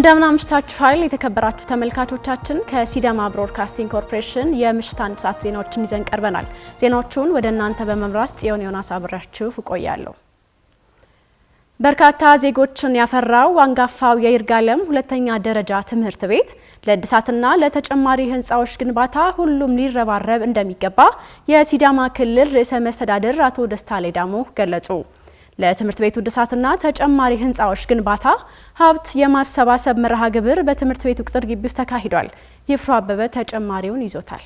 እንደምን አምሽታችኋል የተከበራችሁ ተመልካቾቻችን ከሲዳማ ብሮድካስቲንግ ኮርፖሬሽን የምሽት 1 ሰዓት ዜናዎችን ይዘን ቀርበናል። ዜናዎቹን ወደ እናንተ በመምራት ጽዮን ዮናስ አብራችሁ እቆያለሁ። በርካታ ዜጎችን ያፈራው አንጋፋው የይርጋለም ሁለተኛ ደረጃ ትምህርት ቤት ለእድሳትና ለተጨማሪ ህንጻዎች ግንባታ ሁሉም ሊረባረብ እንደሚገባ የሲዳማ ክልል ርዕሰ መስተዳድር አቶ ደስታ ሌዳሞ ገለጹ። ለትምህርት ቤቱ እድሳትና ተጨማሪ ህንጻዎች ግንባታ ሀብት የማሰባሰብ መርሃ ግብር በትምህርት ቤቱ ቅጥር ግቢ ውስጥ ተካሂዷል። ይፍሩ አበበ ተጨማሪውን ይዞታል።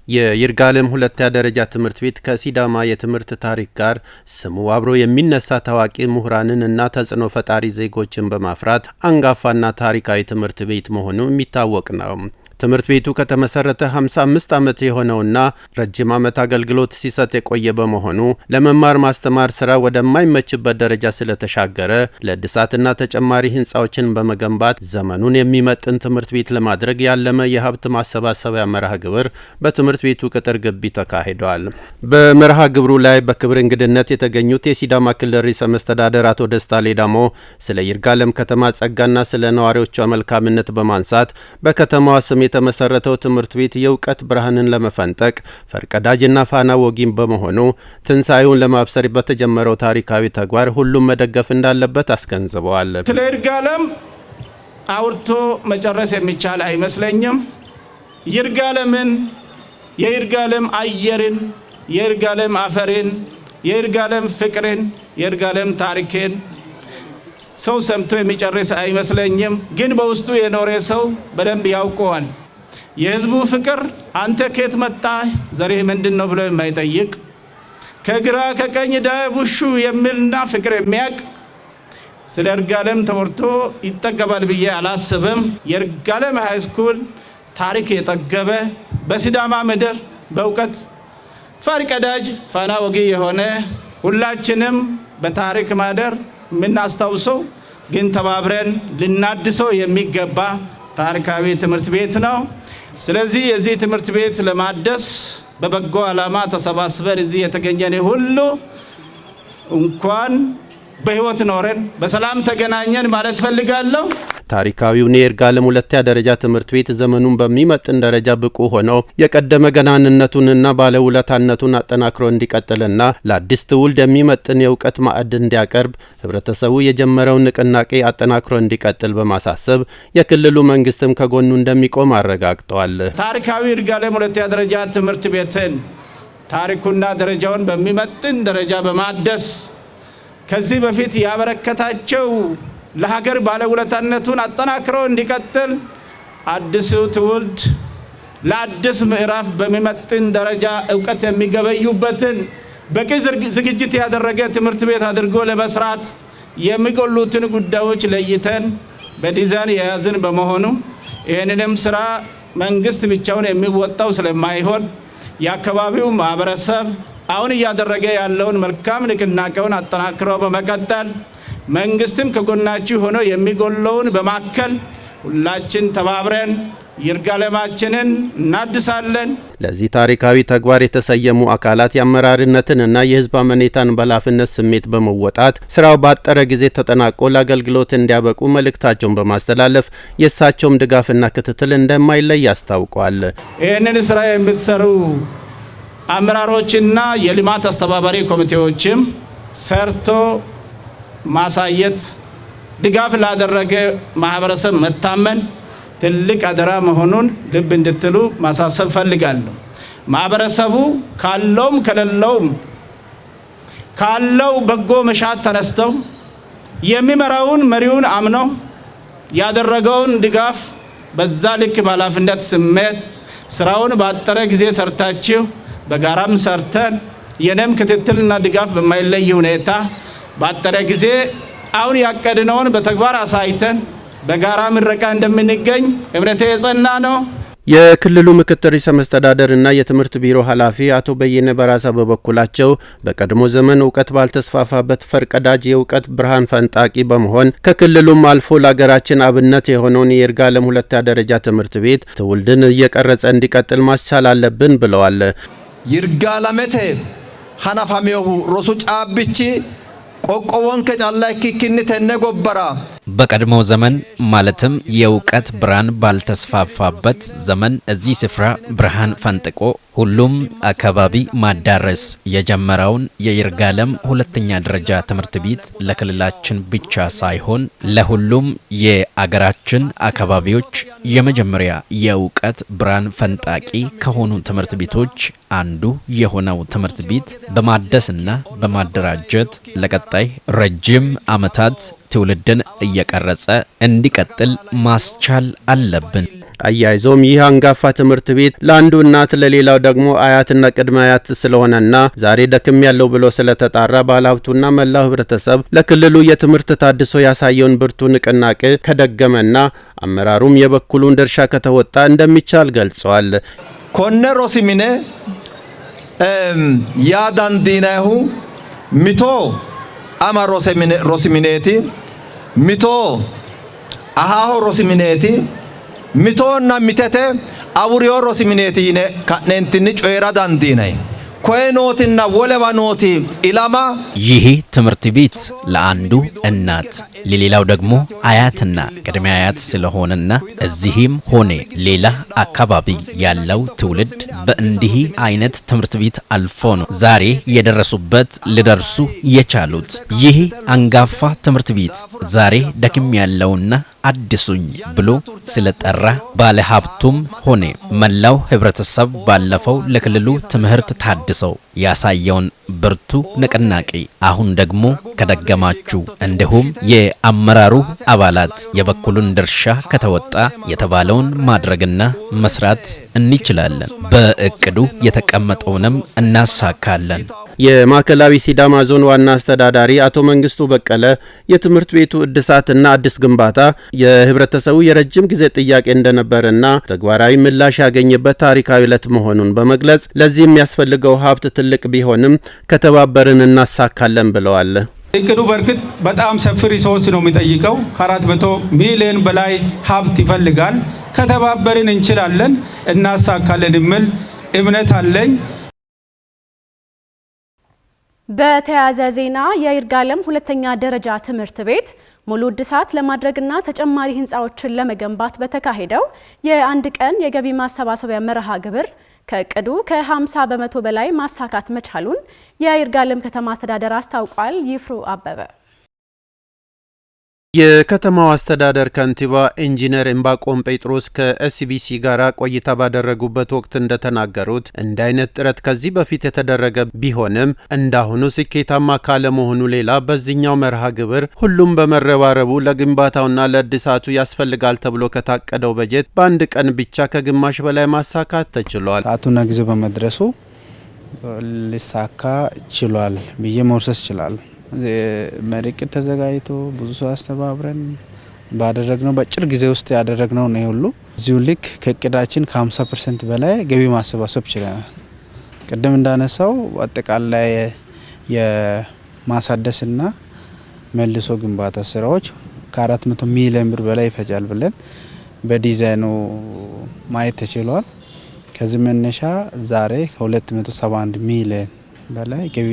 የይርጋለም ሁለተኛ ደረጃ ትምህርት ቤት ከሲዳማ የትምህርት ታሪክ ጋር ስሙ አብሮ የሚነሳ ታዋቂ ምሁራንን እና ተጽዕኖ ፈጣሪ ዜጎችን በማፍራት አንጋፋና ታሪካዊ ትምህርት ቤት መሆኑ የሚታወቅ ነው። ትምህርት ቤቱ ከተመሰረተ 55 ዓመት የሆነውና ረጅም ዓመት አገልግሎት ሲሰጥ የቆየ በመሆኑ ለመማር ማስተማር ስራ ወደማይመችበት ደረጃ ስለተሻገረ ለእድሳትና ተጨማሪ ህንጻዎችን በመገንባት ዘመኑን የሚመጥን ትምህርት ቤት ለማድረግ ያለመ የሀብት ማሰባሰቢያ መርሃ ግብር በትምህርት ቤቱ ቅጥር ግቢ ተካሂዷል። በመርሃ ግብሩ ላይ በክብር እንግድነት የተገኙት የሲዳማ ክልል ርዕሰ መስተዳድር አቶ ደስታ ሌዳሞ ስለ ይርጋለም ከተማ ጸጋና ስለ ነዋሪዎቿ መልካምነት በማንሳት በከተማዋ ስም የተመሰረተው ትምህርት ቤት የእውቀት ብርሃንን ለመፈንጠቅ ፈርቀዳጅና ፋና ወጊም በመሆኑ ትንሳኤውን ለማብሰር በተጀመረው ታሪካዊ ተግባር ሁሉም መደገፍ እንዳለበት አስገንዝበዋል። ስለ ይርጋለም አውርቶ መጨረስ የሚቻል አይመስለኝም። ይርጋለምን፣ የይርጋለም አየርን፣ የይርጋለም አፈርን፣ የይርጋለም ፍቅርን፣ የይርጋለም ታሪክን ሰው ሰምቶ የሚጨርስ አይመስለኝም። ግን በውስጡ የኖረ ሰው በደንብ ያውቀዋል። የህዝቡ ፍቅር አንተ ከየት መጣ ዘርህ ምንድነው ብሎ የማይጠይቅ ከግራ ከቀኝ ዳቡሹ የሚልና ፍቅር የሚያቅ ስለ ይርጋለም ተወርቶ ይጠገባል ብዬ አላስብም። የይርጋለም ሃይስኩል ታሪክ የጠገበ በሲዳማ ምድር በእውቀት ፈርቀዳጅ ፋና ወጊ የሆነ ሁላችንም በታሪክ ማደር ምናስታውሰው ግን ተባብረን ልናድሰው የሚገባ ታሪካዊ ትምህርት ቤት ነው። ስለዚህ የዚህ ትምህርት ቤት ለማደስ በበጎ ዓላማ ተሰባስበን እዚህ የተገኘን ሁሉ እንኳን በህይወት ኖረን በሰላም ተገናኘን ማለት ፈልጋለሁ። ታሪካዊው የይርጋለም ሁለተኛ ደረጃ ትምህርት ቤት ዘመኑን በሚመጥን ደረጃ ብቁ ሆነው የቀደመ ገናንነቱንና ባለውለታነቱን አጠናክሮ እንዲቀጥልና ለአዲስ ትውልድ የሚመጥን የእውቀት ማዕድ እንዲያቀርብ ህብረተሰቡ የጀመረውን ንቅናቄ አጠናክሮ እንዲቀጥል በማሳሰብ የክልሉ መንግስትም ከጎኑ እንደሚቆም አረጋግጠዋል። ታሪካዊ ይርጋለም ሁለተኛ ደረጃ ትምህርት ቤትን ታሪኩና ደረጃውን በሚመጥን ደረጃ በማደስ ከዚህ በፊት ያበረከታቸው ለሀገር ባለውለታነቱን አጠናክሮ እንዲቀጥል አዲሱ ትውልድ ለአዲስ ምዕራፍ በሚመጥን ደረጃ እውቀት የሚገበዩበትን በቂ ዝግጅት ያደረገ ትምህርት ቤት አድርጎ ለመስራት የሚጎሉትን ጉዳዮች ለይተን በዲዛይን የያዝን በመሆኑ ይህንንም ስራ መንግስት ብቻውን የሚወጣው ስለማይሆን የአካባቢው ማህበረሰብ አሁን እያደረገ ያለውን መልካም ንቅናቄውን አጠናክሮ በመቀጠል መንግስትም ከጎናችሁ ሆኖ የሚጎለውን በማከል ሁላችን ተባብረን ይርጋለማችንን እናድሳለን። ለዚህ ታሪካዊ ተግባር የተሰየሙ አካላት የአመራርነትንና የህዝብ አመኔታን በኃላፊነት ስሜት በመወጣት ስራው ባጠረ ጊዜ ተጠናቆ ለአገልግሎት እንዲያበቁ መልእክታቸውን በማስተላለፍ የእሳቸውም ድጋፍና ክትትል እንደማይለይ አስታውቀዋል። ይህንን ስራ የምትሰሩ አመራሮችና የልማት አስተባባሪ ኮሚቴዎችም ሰርቶ ማሳየት ድጋፍ ላደረገ ማህበረሰብ መታመን ትልቅ አደራ መሆኑን ልብ እንድትሉ ማሳሰብ ፈልጋለሁ። ማህበረሰቡ ካለውም ከሌለውም ካለው በጎ መሻት ተነስተው የሚመራውን መሪውን አምነው ያደረገውን ድጋፍ በዛ ልክ በኃላፊነት ስሜት ስራውን ባጠረ ጊዜ ሰርታችሁ በጋራም ሰርተን የነም ክትትልና ድጋፍ በማይለይ ሁኔታ ባጠረ ጊዜ አሁን ያቀድነውን በተግባር አሳይተን በጋራ ምረቃ እንደምንገኝ እምነቴ የጸና ነው። የክልሉ ምክትል ርዕሰ መስተዳድርና የትምህርት ቢሮ ኃላፊ አቶ በየነ በራሳ በበኩላቸው በቀድሞ ዘመን እውቀት ባልተስፋፋበት ፈርቀዳጅ የእውቀት ብርሃን ፈንጣቂ በመሆን ከክልሉም አልፎ ለሀገራችን አብነት የሆነውን የይርጋለም ሁለተኛ ደረጃ ትምህርት ቤት ትውልድን እየቀረጸ እንዲቀጥል ማስቻል አለብን ብለዋል። ይርጋለመቴ ሐናፋሜሁ ሮሱ ጫብቺ ቆቆወን ከጫላ ኪኪኒ ተነ ጎበራ በቀድሞው ዘመን ማለትም የእውቀት ብርሃን ባልተስፋፋበት ዘመን እዚህ ስፍራ ብርሃን ፈንጥቆ ሁሉም አካባቢ ማዳረስ የጀመረውን የይርጋለም ሁለተኛ ደረጃ ትምህርት ቤት ለክልላችን ብቻ ሳይሆን ለሁሉም የአገራችን አካባቢዎች የመጀመሪያ የእውቀት ብርሃን ፈንጣቂ ከሆኑ ትምህርት ቤቶች አንዱ የሆነው ትምህርት ቤት በማደስና በማደራጀት ለቀጣይ ረጅም ዓመታት ትውልድን እየቀረጸ እንዲቀጥል ማስቻል አለብን። አያይዞም ይህ አንጋፋ ትምህርት ቤት ለአንዱ እናት ለሌላው ደግሞ አያትና ቅድመ አያት ስለሆነና ዛሬ ደክም ያለው ብሎ ስለተጣራ ባለሀብቱና መላው ህብረተሰብ ለክልሉ የትምህርት ታድሶ ያሳየውን ብርቱ ንቅናቄ ከደገመና አመራሩም የበኩሉን ድርሻ ከተወጣ እንደሚቻል ገልጸዋል። ኮነ ሮሲሚኔ ያዳንዲናሁ ሚቶ አማ ሮሲሚኔቲ ሚቶ አሃሆ ሮሲሚኔቲ ሚቶና ሚቴቴ አቡሪዮ ሮሲሚኔቲ ይነ ካኔንቲኒ ጮራ ዳንዲናይ ኮይኖቲና ወለባኖቲ ኢላማ ይህ ትምህርት ቤት ለአንዱ እናት ለሌላው ደግሞ አያትና ቅድመ አያት ስለሆነና እዚህም ሆነ ሌላ አካባቢ ያለው ትውልድ በእንዲህ አይነት ትምህርት ቤት አልፎ ነው ዛሬ የደረሱበት ሊደርሱ የቻሉት። ይህ አንጋፋ ትምህርት ቤት ዛሬ ደክም ያለውና አድሱኝ ብሎ ስለጠራ ባለሀብቱም ሆነ መላው ህብረተሰብ ባለፈው ለክልሉ ትምህርት ታድሰው ያሳየውን ብርቱ ንቅናቄ አሁን ደግሞ ከደገማችሁ እንዲሁም የአመራሩ አባላት የበኩሉን ድርሻ ከተወጣ የተባለውን ማድረግና መስራት እንችላለን። በእቅዱ የተቀመጠውንም እናሳካለን። የማዕከላዊ ሲዳማ ዞን ዋና አስተዳዳሪ አቶ መንግስቱ በቀለ የትምህርት ቤቱ እድሳትና አዲስ ግንባታ የህብረተሰቡ የረጅም ጊዜ ጥያቄ እንደነበረና ተግባራዊ ምላሽ ያገኘበት ታሪካዊ ዕለት መሆኑን በመግለጽ ለዚህ የሚያስፈልገው ሀብት ትልቅ ቢሆንም ከተባበርን እናሳካለን ብለዋል። እቅዱ በርግጥ በጣም ሰፊ ሪሶርስ ነው የሚጠይቀው። ከ400 ሚሊዮን በላይ ሀብት ይፈልጋል። ከተባበርን እንችላለን፣ እናሳካለን የሚል እምነት አለኝ። በተያያዘ ዜና የይርጋለም ሁለተኛ ደረጃ ትምህርት ቤት ሙሉ እድሳት ለማድረግና ተጨማሪ ህንፃዎችን ለመገንባት በተካሄደው የአንድ ቀን የገቢ ማሰባሰቢያ መርሃ ግብር ከእቅዱ ከ50 በመቶ በላይ ማሳካት መቻሉን የይርጋለም ከተማ አስተዳደር አስታውቋል። ይፍሩ አበበ የከተማው አስተዳደር ከንቲባ ኢንጂነር እምባቆም ጴጥሮስ ከኤስቢሲ ጋር ቆይታ ባደረጉበት ወቅት እንደተናገሩት እንደ አይነት ጥረት ከዚህ በፊት የተደረገ ቢሆንም እንዳሁኑ ስኬታማ ካለመሆኑ ሌላ በዚህኛው መርሃ ግብር ሁሉም በመረባረቡ ለግንባታውና ለእድሳቱ ያስፈልጋል ተብሎ ከታቀደው በጀት በአንድ ቀን ብቻ ከግማሽ በላይ ማሳካት ተችሏል። ሰዓቱና ጊዜው በመድረሱ ሊሳካ ችሏል ብዬ መውሰስ ይችላል። መሪቅት ተዘጋጅቶ ብዙ ሰው አስተባብረን ባደረግነው በአጭር ጊዜ ውስጥ ያደረግነው ነው ሁሉ እዚሁ ልክ ከእቅዳችን ከ50% በላይ ገቢ ማሰባሰብ ችለናል። ቅድም እንዳነሳው አጠቃላይ የማሳደስና መልሶ ግንባታ ስራዎች ከ400 ሚሊዮን ብር በላይ ይፈጃል ብለን በዲዛይኑ ማየት ተችሏል። ከዚህ መነሻ ዛሬ ከ271 ሚሊዮን በላይ ገቢ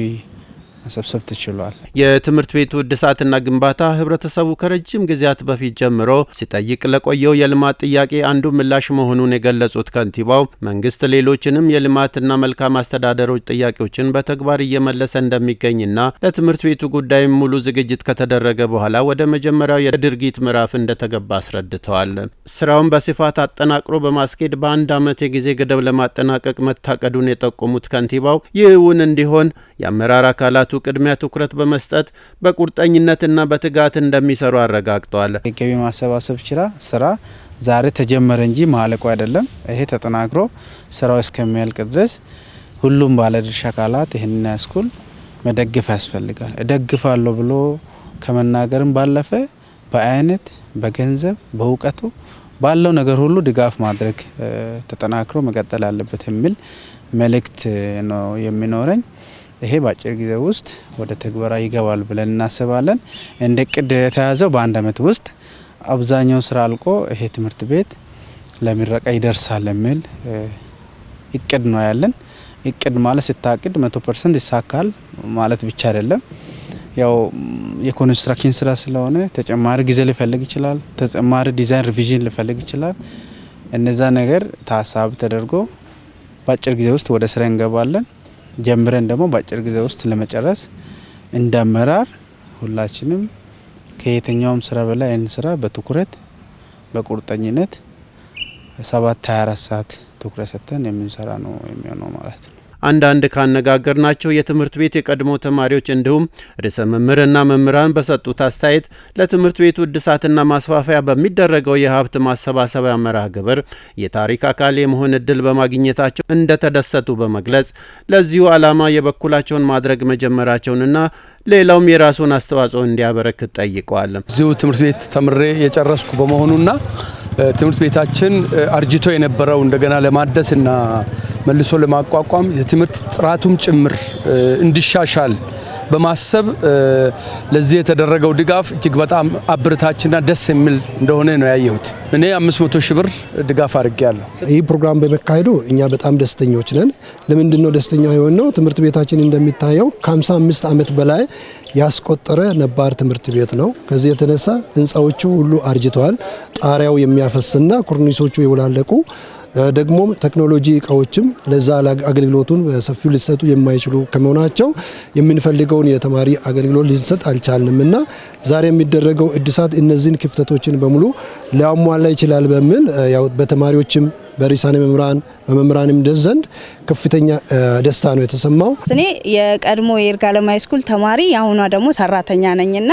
መሰብሰብ ተችሏል። የትምህርት ቤቱ እድሳትና ግንባታ ህብረተሰቡ ከረጅም ጊዜያት በፊት ጀምሮ ሲጠይቅ ለቆየው የልማት ጥያቄ አንዱ ምላሽ መሆኑን የገለጹት ከንቲባው መንግስት ሌሎችንም የልማትና መልካም አስተዳደሮች ጥያቄዎችን በተግባር እየመለሰ እንደሚገኝና ለትምህርት ቤቱ ጉዳይ ሙሉ ዝግጅት ከተደረገ በኋላ ወደ መጀመሪያው የድርጊት ምዕራፍ እንደተገባ አስረድተዋል። ስራውን በስፋት አጠናቅሮ በማስኬድ በአንድ ዓመት የጊዜ ገደብ ለማጠናቀቅ መታቀዱን የጠቆሙት ከንቲባው ይህውን እንዲሆን የአመራር አካላቱ ቅድሚያ ትኩረት በመስጠት በቁርጠኝነትና በትጋት እንደሚሰሩ አረጋግጠዋል። ገቢ ማሰባሰብ ስራ ዛሬ ተጀመረ እንጂ ማለቁ አይደለም። ይሄ ተጠናክሮ ስራው እስከሚያልቅ ድረስ ሁሉም ባለድርሻ አካላት ይህንን ስኩል መደገፍ ያስፈልጋል። እደግፋለሁ ብሎ ከመናገርም ባለፈ በአይነት፣ በገንዘብ፣ በእውቀቱ ባለው ነገር ሁሉ ድጋፍ ማድረግ ተጠናክሮ መቀጠል አለበት የሚል መልእክት ነው የሚኖረኝ። ይሄ በአጭር ጊዜ ውስጥ ወደ ተግባራ ይገባል ብለን እናስባለን። እንደ እቅድ የተያዘው በአንድ ዓመት ውስጥ አብዛኛው ስራ አልቆ ይሄ ትምህርት ቤት ለምረቃ ይደርሳል የሚል እቅድ ነው ያለን። እቅድ ማለት ስታቅድ 100% ይሳካል ማለት ብቻ አይደለም። ያው የኮንስትራክሽን ስራ ስለሆነ ተጨማሪ ጊዜ ሊፈልግ ይችላል። ተጨማሪ ዲዛይን ሪቪዥን ሊፈልግ ይችላል። እነዛ ነገር ታሳቢ ተደርጎ በአጭር ጊዜ ውስጥ ወደ ስራ እንገባለን። ጀምረን ደግሞ በአጭር ጊዜ ውስጥ ለመጨረስ እንዳመራር ሁላችንም ከየትኛውም ስራ በላይ ይህን ስራ በትኩረት በቁርጠኝነት 7/24 ሰዓት ትኩረት ሰጥተን የምንሰራ ነው የሚሆነው ማለት ነው። አንዳንድ ካነጋገርናቸው የትምህርት ቤት የቀድሞ ተማሪዎች እንዲሁም ርዕሰ መምህርና መምህራን በሰጡት አስተያየት ለትምህርት ቤቱ እድሳትና ማስፋፊያ በሚደረገው የሀብት ማሰባሰቢያ መርሃ ግብር የታሪክ አካል የመሆን እድል በማግኘታቸው እንደተደሰቱ በመግለጽ ለዚሁ ዓላማ የበኩላቸውን ማድረግ መጀመራቸውንና ሌላውም የራሱን አስተዋጽኦ እንዲያበረክት ጠይቀዋል። እዚሁ ትምህርት ቤት ተምሬ የጨረስኩ በመሆኑና ትምህርት ቤታችን አርጅቶ የነበረው እንደገና ለማደስና መልሶ ለማቋቋም የትምህርት ጥራቱም ጭምር እንዲሻሻል በማሰብ ለዚህ የተደረገው ድጋፍ እጅግ በጣም አብርታችና ደስ የሚል እንደሆነ ነው ያየሁት። እኔ 500 ሺህ ብር ድጋፍ አድርጌያለሁ። ይህ ፕሮግራም በመካሄዱ እኛ በጣም ደስተኞች ነን። ለምንድነው ደስተኛ የሆነው? ትምህርት ቤታችን እንደሚታየው ከ55 ዓመት በላይ ያስቆጠረ ነባር ትምህርት ቤት ነው። ከዚህ የተነሳ ህንፃዎቹ ሁሉ አርጅተዋል። ጣሪያው የሚያፈስና ኮርኒሶቹ የወላለቁ ደግሞ ቴክኖሎጂ እቃዎችም ለዛ አገልግሎቱን በሰፊው ሊሰጡ የማይችሉ ከመሆናቸው የምንፈልገውን የተማሪ አገልግሎት ሊሰጥ አልቻልንምና ዛሬ የሚደረገው እድሳት እነዚህን ክፍተቶችን በሙሉ ሊያሟላ ይችላል በሚል ያው በተማሪዎችም በርዕሳነ መምህራን በመምህራንም ዘንድ ከፍተኛ ደስታ ነው የተሰማው። እኔ የቀድሞ የይርጋለም ሃይስኩል ተማሪ አሁኗ ደግሞ ሰራተኛ ነኝና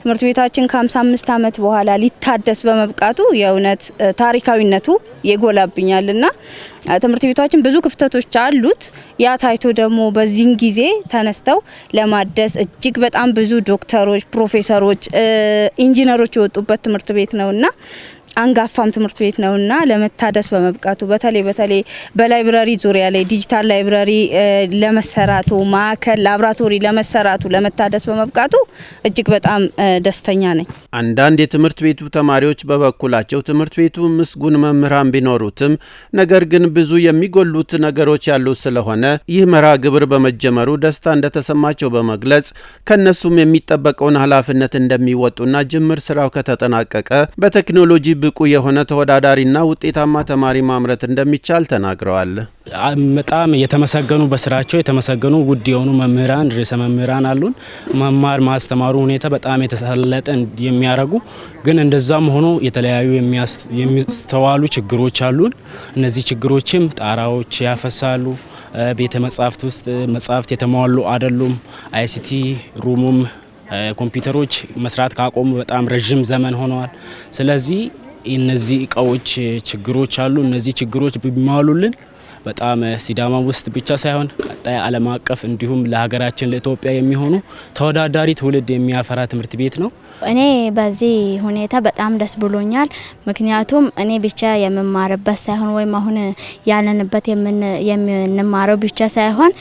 ትምህርት ቤታችን ከ55 ዓመት በኋላ ሊታደስ በመብቃቱ የእውነት ታሪካዊነቱ ይጎላብኛልና ትምህርት ቤታችን ብዙ ክፍተቶች አሉት። ያ ታይቶ ደግሞ በዚህን ጊዜ ተነስተው ለማደስ እጅግ በጣም ብዙ ዶክተሮች፣ ፕሮፌሰሮች፣ ኢንጂነሮች የወጡበት ትምህርት ቤት ነውና አንጋፋም ትምህርት ቤት ነውና ለመታደስ በመብቃቱ በተለይ በላይብራሪ ዙሪያ ላይ ዲጂታል ላይብራሪ ለመሰራቱ ማዕከል ላብራቶሪ ለመሰራቱ ለመታደስ በመብቃቱ እጅግ በጣም ደስተኛ ነኝ። አንዳንድ የትምህርት ቤቱ ተማሪዎች በበኩላቸው ትምህርት ቤቱ ምስጉን መምህራን ቢኖሩትም ነገር ግን ብዙ የሚጎሉት ነገሮች ያሉ ስለሆነ ይህ መርሃ ግብር በመጀመሩ ደስታ እንደተሰማቸው በመግለጽ ከነሱም የሚጠበቀውን ኃላፊነት እንደሚወጡና ጅምር ስራው ከተጠናቀቀ በቴክኖሎጂ ብቁ የሆነ ተወዳዳሪና ውጤታማ ተማሪ ማምረት እንደሚቻል ተናግረዋል። በጣም የተመሰገኑ በስራቸው የተመሰገኑ ውድ የሆኑ መምህራን ርዕሰ መምህራን አሉን። መማር ማስተማሩ ሁኔታ በጣም የተሳለጠ የሚያረጉ ግን እንደዛም ሆኖ የተለያዩ የሚስተዋሉ ችግሮች አሉን። እነዚህ ችግሮችም ጣራዎች ያፈሳሉ። ቤተ መጻሕፍት ውስጥ መጻሕፍት የተሟሉ አይደሉም። አይሲቲ ሩሙም ኮምፒውተሮች መስራት ካቆሙ በጣም ረጅም ዘመን ሆነዋል። ስለዚህ እነዚህ እቃዎች ችግሮች አሉ። እነዚህ ችግሮች ቢሟሉልን በጣም ሲዳማ ውስጥ ብቻ ሳይሆን ቀጣይ ዓለም አቀፍ እንዲሁም ለሀገራችን ለኢትዮጵያ የሚሆኑ ተወዳዳሪ ትውልድ የሚያፈራ ትምህርት ቤት ነው። እኔ በዚህ ሁኔታ በጣም ደስ ብሎኛል። ምክንያቱም እኔ ብቻ የምማርበት ሳይሆን ወይም አሁን ያለንበት የምንማረው ብቻ ሳይሆን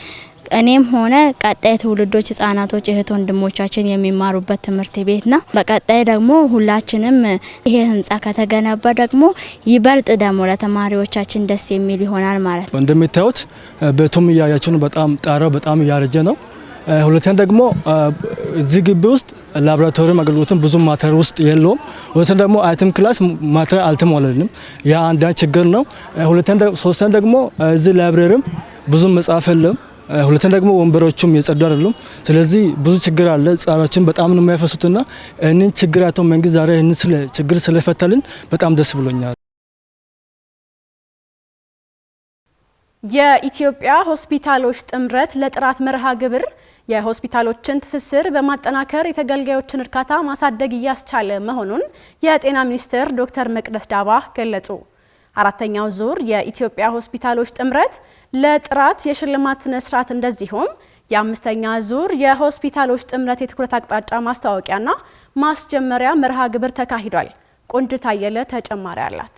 እኔም ሆነ ቀጣይ ትውልዶች ህጻናቶች እህት ወንድሞቻችን የሚማሩበት ትምህርት ቤት ነው። በቀጣይ ደግሞ ሁላችንም ይሄ ህንጻ ከተገነባ ደግሞ ይበልጥ ደግሞ ለተማሪዎቻችን ደስ የሚል ይሆናል ማለት ነው። እንደምታዩት ቤቱም እያያችሁ ነው። በጣም ጣራው በጣም እያረጀ ነው። ሁለተኛ ደግሞ እዚህ ግቢ ውስጥ ላብራቶሪም አገልግሎትም ብዙ ማቴሪያል ውስጥ የለውም። ሁለተኛ ደግሞ አይተም ክላስ ማቴሪያል አልተሟላልንም። ያ አንድ ችግር ነው። ሶስተኛ ደግሞ እዚህ ላይብረሪም ብዙ መጽሐፍ የለም። ሁለተኛ ደግሞ ወንበሮቹም የጸዱ አይደሉም። ስለዚህ ብዙ ችግር አለ። ህጻናችን በጣም ነው የሚያፈሱትና እንን ችግር አቶ መንግስት ዛሬ እንን ችግር ስለፈታልን በጣም ደስ ብሎኛል። የኢትዮጵያ ሆስፒታሎች ጥምረት ለጥራት መርሃ ግብር የሆስፒታሎችን ትስስር በማጠናከር የተገልጋዮችን እርካታ ማሳደግ እያስቻለ መሆኑን የጤና ሚኒስትር ዶክተር መቅደስ ዳባ ገለጹ። አራተኛው ዙር የኢትዮጵያ ሆስፒታሎች ጥምረት ለጥራት የሽልማት ስነ ስርዓት እንደዚሁም የአምስተኛ ዙር የሆስፒታሎች ጥምረት የትኩረት አቅጣጫ ማስታወቂያና ማስጀመሪያ መርሃ ግብር ተካሂዷል። ቆንጅት አየለ ተጨማሪ አላት።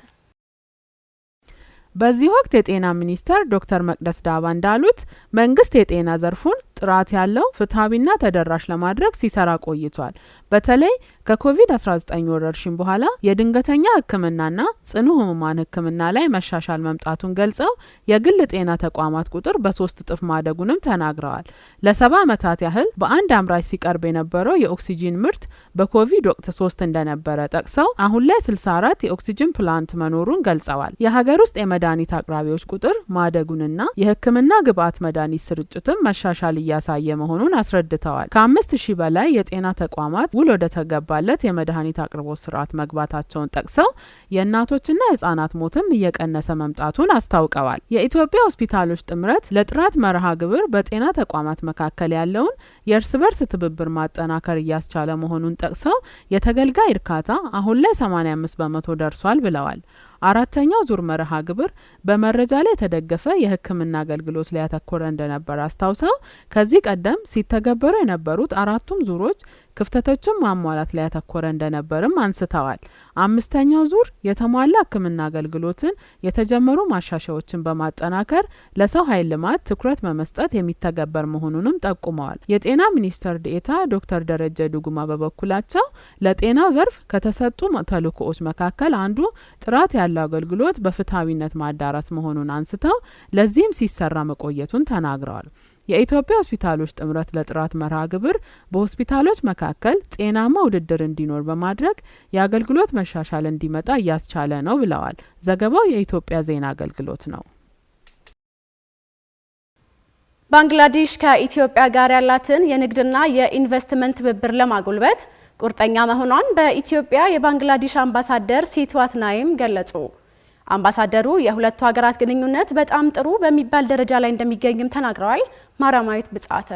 በዚህ ወቅት የጤና ሚኒስትር ዶክተር መቅደስ ዳባ እንዳሉት መንግስት የጤና ዘርፉን ጥራት ያለው ፍትሃዊና ተደራሽ ለማድረግ ሲሰራ ቆይቷል። በተለይ ከኮቪድ-19 ወረርሽኝ በኋላ የድንገተኛ ሕክምናና ጽኑ ህሙማን ሕክምና ላይ መሻሻል መምጣቱን ገልጸው የግል ጤና ተቋማት ቁጥር በ3 እጥፍ ማደጉንም ተናግረዋል። ለ70 ዓመታት ያህል በአንድ አምራች ሲቀርብ የነበረው የኦክሲጂን ምርት በኮቪድ ወቅት 3 እንደነበረ ጠቅሰው አሁን ላይ 64 የኦክሲጂን ፕላንት መኖሩን ገልጸዋል። የሀገር ውስጥ የመድኃኒት አቅራቢዎች ቁጥር ማደጉንና የሕክምና ግብዓት መድኃኒት ስርጭትም መሻሻል እያሳየ መሆኑን አስረድተዋል። ከ5000 በላይ የጤና ተቋማት ውል ወደ ተገባለት የመድኃኒት አቅርቦት ስርዓት መግባታቸውን ጠቅሰው የእናቶችና የህጻናት ሞትም እየቀነሰ መምጣቱን አስታውቀዋል። የኢትዮጵያ ሆስፒታሎች ጥምረት ለጥራት መርሃ ግብር በጤና ተቋማት መካከል ያለውን የእርስ በርስ ትብብር ማጠናከር እያስቻለ መሆኑን ጠቅሰው የተገልጋይ እርካታ አሁን ላይ 85 በመቶ ደርሷል ብለዋል። አራተኛው ዙር መርሃ ግብር በመረጃ ላይ የተደገፈ የህክምና አገልግሎት ላይ ያተኮረ እንደነበር አስታውሰው ከዚህ ቀደም ሲተገበሩ የነበሩት አራቱም ዙሮች ክፍተቶችን ማሟላት ላይ ያተኮረ እንደነበርም አንስተዋል። አምስተኛው ዙር የተሟላ ህክምና አገልግሎትን የተጀመሩ ማሻሻያዎችን በማጠናከር ለሰው ኃይል ልማት ትኩረት በመስጠት የሚተገበር መሆኑንም ጠቁመዋል። የጤና ሚኒስትር ዴኤታ ዶክተር ደረጀ ዱጉማ በበኩላቸው ለጤናው ዘርፍ ከተሰጡ ተልዕኮዎች መካከል አንዱ ጥራት ያለው አገልግሎት በፍትሃዊነት ማዳረስ መሆኑን አንስተው ለዚህም ሲሰራ መቆየቱን ተናግረዋል። የኢትዮጵያ ሆስፒታሎች ጥምረት ለጥራት መርሃ ግብር በሆስፒታሎች መካከል ጤናማ ውድድር እንዲኖር በማድረግ የአገልግሎት መሻሻል እንዲመጣ እያስቻለ ነው ብለዋል። ዘገባው የኢትዮጵያ ዜና አገልግሎት ነው። ባንግላዴሽ ከኢትዮጵያ ጋር ያላትን የንግድና የኢንቨስትመንት ትብብር ለማጎልበት ቁርጠኛ መሆኗን በኢትዮጵያ የባንግላዴሽ አምባሳደር ሲትዋት ናይም ገለጹ። አምባሳደሩ የሁለቱ ሀገራት ግንኙነት በጣም ጥሩ በሚባል ደረጃ ላይ እንደሚገኝም ተናግረዋል። ማራማዊት ብጻተ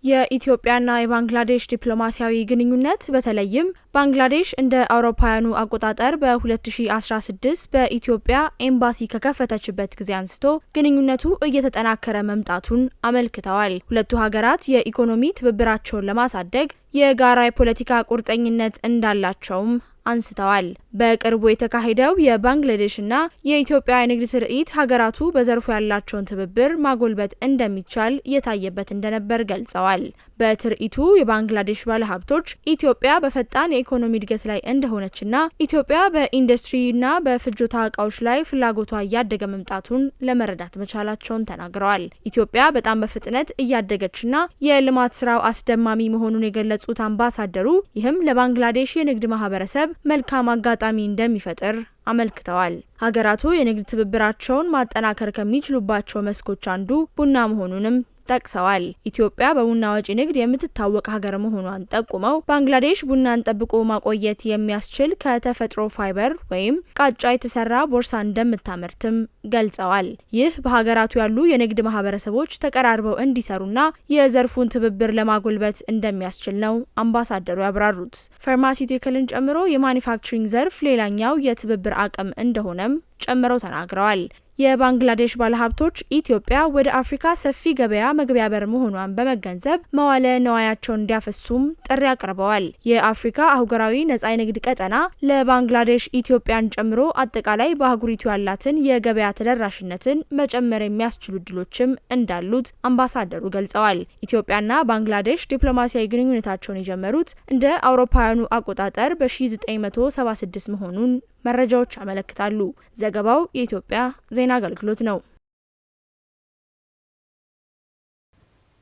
የኢትዮጵያና የባንግላዴሽ ዲፕሎማሲያዊ ግንኙነት በተለይም ባንግላዴሽ እንደ አውሮፓውያኑ አቆጣጠር በ2016 በኢትዮጵያ ኤምባሲ ከከፈተችበት ጊዜ አንስቶ ግንኙነቱ እየተጠናከረ መምጣቱን አመልክተዋል። ሁለቱ ሀገራት የኢኮኖሚ ትብብራቸውን ለማሳደግ የጋራ የፖለቲካ ቁርጠኝነት እንዳላቸውም አንስተዋል። በቅርቡ የተካሄደው የባንግላዴሽና የኢትዮጵያ የንግድ ትርኢት ሀገራቱ በዘርፉ ያላቸውን ትብብር ማጎልበት እንደሚቻል የታየበት እንደነበር ገልጸዋል። በትርኢቱ የባንግላዴሽ ባለሀብቶች ኢትዮጵያ በፈጣን የኢኮኖሚ እድገት ላይ እንደሆነችና ኢትዮጵያ በኢንዱስትሪና በፍጆታ እቃዎች ላይ ፍላጎቷ እያደገ መምጣቱን ለመረዳት መቻላቸውን ተናግረዋል። ኢትዮጵያ በጣም በፍጥነት እያደገችና የልማት ስራው አስደማሚ መሆኑን የገለጹት አምባሳደሩ ይህም ለባንግላዴሽ የንግድ ማህበረሰብ መልካም አጋጣሚ እንደሚፈጥር አመልክተዋል። ሀገራቱ የንግድ ትብብራቸውን ማጠናከር ከሚችሉባቸው መስኮች አንዱ ቡና መሆኑንም ጠቅሰዋል። ኢትዮጵያ በቡና ወጪ ንግድ የምትታወቅ ሀገር መሆኗን ጠቁመው ባንግላዴሽ ቡናን ጠብቆ ማቆየት የሚያስችል ከተፈጥሮ ፋይበር ወይም ቃጫ የተሰራ ቦርሳ እንደምታመርትም ገልጸዋል። ይህ በሀገራቱ ያሉ የንግድ ማህበረሰቦች ተቀራርበው እንዲሰሩና የዘርፉን ትብብር ለማጎልበት እንደሚያስችል ነው አምባሳደሩ ያብራሩት። ፋርማሲውቲካልን ጨምሮ የማኒፋክቸሪንግ ዘርፍ ሌላኛው የትብብር አቅም እንደሆነም ጨምረው ተናግረዋል። የባንግላዴሽ ባለሀብቶች ኢትዮጵያ ወደ አፍሪካ ሰፊ ገበያ መግቢያ በር መሆኗን በመገንዘብ መዋለ ነዋያቸውን እንዲያፈሱም ጥሪ አቅርበዋል። የአፍሪካ አህጉራዊ ነጻ የንግድ ቀጠና ለባንግላዴሽ ኢትዮጵያን ጨምሮ አጠቃላይ በአህጉሪቱ ያላትን የገበያ ተደራሽነትን መጨመር የሚያስችሉ እድሎችም እንዳሉት አምባሳደሩ ገልጸዋል። ኢትዮጵያና ባንግላዴሽ ዲፕሎማሲያዊ ግንኙነታቸውን የጀመሩት እንደ አውሮፓውያኑ አቆጣጠር በ1976 መሆኑን መረጃዎች ያመለክታሉ። ዘገባው የኢትዮጵያ ዜና አገልግሎት ነው።